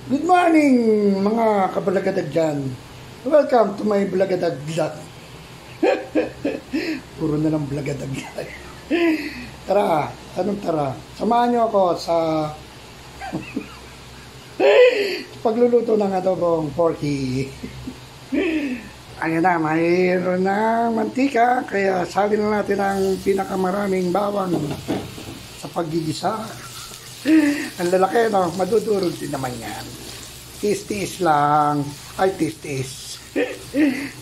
Good morning mga kabalagatag dyan. Welcome to my Blagadag vlog. Puro na lang Blagadag. Tara, anong tara? Samahan nyo ako sa pagluluto ng adobong porky. Ayan na, mayroon ng mantika, kaya salin na natin ang pinakamaraming bawang sa paggigisa. Ang lalaki, no? Madudurog din naman yan. Tis-tis lang. Ay, tis-tis.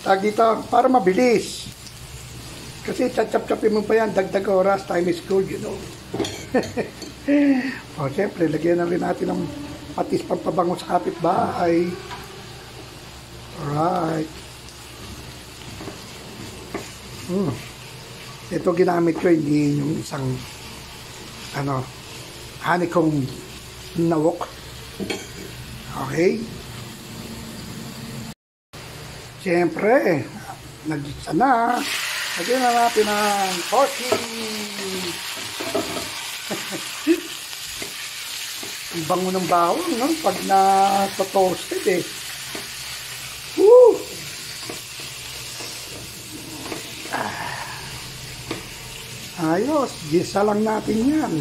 Tag dito, para mabilis. Kasi chap-chapin mo pa yan, dagdag oras, time is gold, you know. O, siyempre, lagyan na rin natin ng patis pampabango sa kapitbahay. Alright. Ito ginamit ko, hindi yung isang, honeycomb nawok. Okay. Siyempre, nagisa na. Lagyan na natin ang porky. Ang bango ng bawang, no? Pag na-toasted eh. Woo! Ayos, gisa lang natin yan.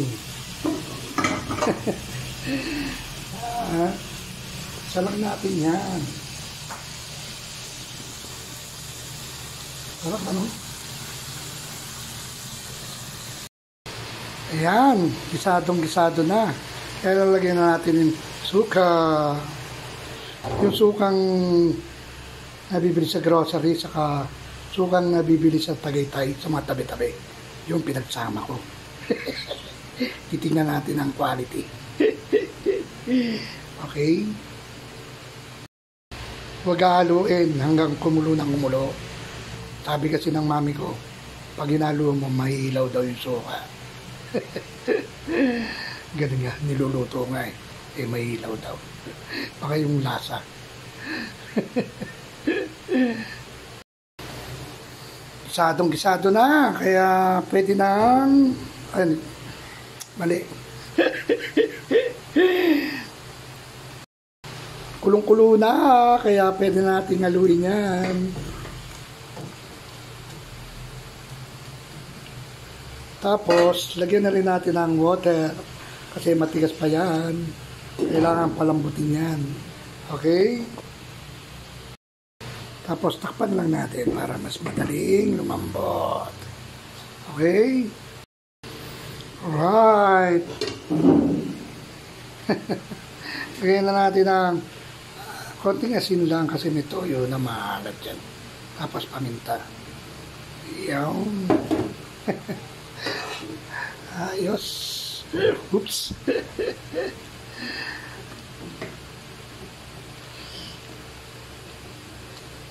Isa lang natin yan. Sarap, ano? Ayan, gisadong-gisado na. Kaya lalagyan na natin yung suka. Yung sukang nabibili sa grocery, saka sukang nabibili sa Tagaytay, sa mga tabi-tabi. Yung pinagsama ko. Titingnan natin ang quality. Okay? Huwag haluin hanggang kumulo ng kumulo. Sabi kasi ng mami ko, pag hinalo mo, mahihilaw daw yung suka. Ganun nga, niluluto nga eh. Eh, mahihilaw daw. Baka yung lasa. Gisadong-gisado na, kaya pwede nang... Mali. Kulong-kulo na, kaya pwede natin haluin yan. Tapos, lagyan na rin natin ng water kasi matigas pa yan. Kailangan palambutin yan. Okay? Tapos, takpan lang natin para mas madaling lumambot. Okay? Alright. Lagyan na natin ng konting asin lang kasi may toyo na maalat dyan. Tapos paminta. Yan. Ayos. Oops.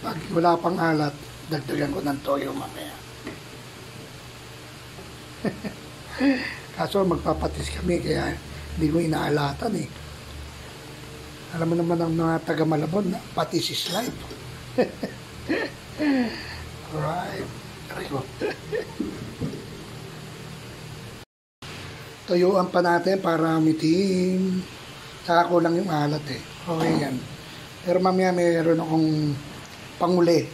Pag wala pang alat, dagdagan ko ng toyo mamaya. Kaso magpapatis kami kaya hindi ko inaalatan eh. Alam mo naman ang mga taga Malabon na patis is life. Alright. Rico. Tuyuan pa natin para mitin. Saka ko lang yung alat eh. Okay yan. Pero mamaya mayroon akong panguli.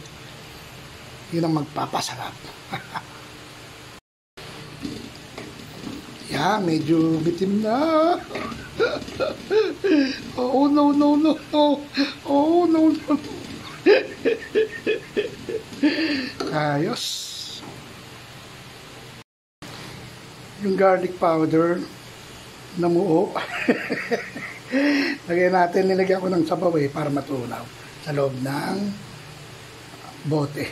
Yun ang magpapasarap. Yeah, medyo bitim na. Oh, no, no, no, no. Oh, no, no. Ayos. Yung garlic powder, namuo. Lagyan natin, nilagyan ko ng sabaw eh, para matunaw sa loob ng bote.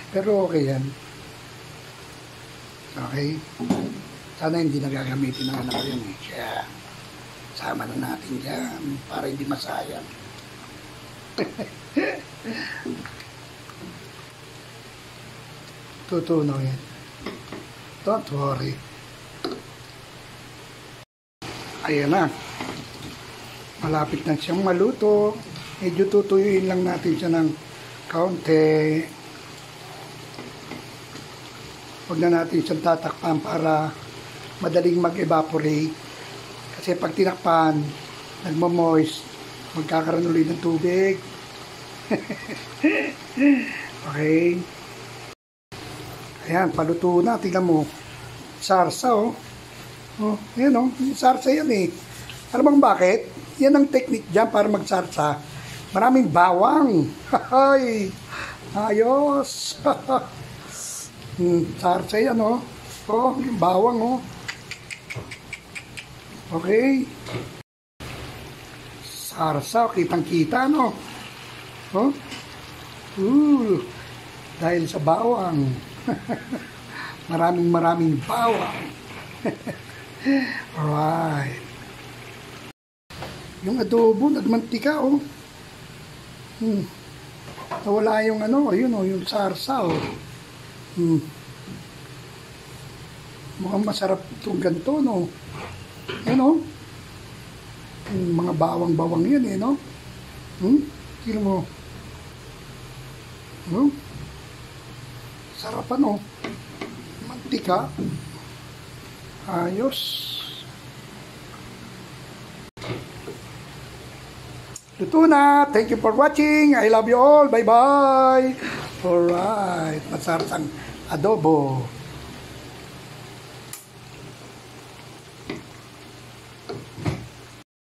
Pero okay yan. Okay. Sana hindi nagagamitin ng anak yun eh. Kaya, sama na natin dyan para hindi masayang. Tutunaw yan. Don't worry. Ayan na. Malapit na siyang maluto. Medyo tutuyuin lang natin siya ng kaunti. Huwag na natin siyang tatakpan para madaling mag-evaporate. Kasi pag tinakpan, nagmo-moist, Magkakaroon ulit ng tubig. Okay. Ayan, paluto na. Tingnan mo. Sarsa, oh. Oh, ayan, oh. Sarsa yan, eh. Alam bang bakit? Yan ang technique dyan para magsarsa. Maraming bawang. Hay! Ayos! Sarsa yan, oh. Oh, yung bawang, oh. Okay. Sarsa, kitang-kita, no? Oh? Dahil sa bawang. Maraming bawang. Alright. Yung adobo, nagmantika, oh. Nawala yung ano, ayun, oh, yung sarsa, oh. Mukhang masarap itong ganito, no? Ayun, oh. Mga bawang-bawang yan, eh, no? Sino mo? Sarap, ano? Mantika. Ayos. Luto na. Thank you for watching. I love you all. Bye-bye. Alright. Masarap ang adobo.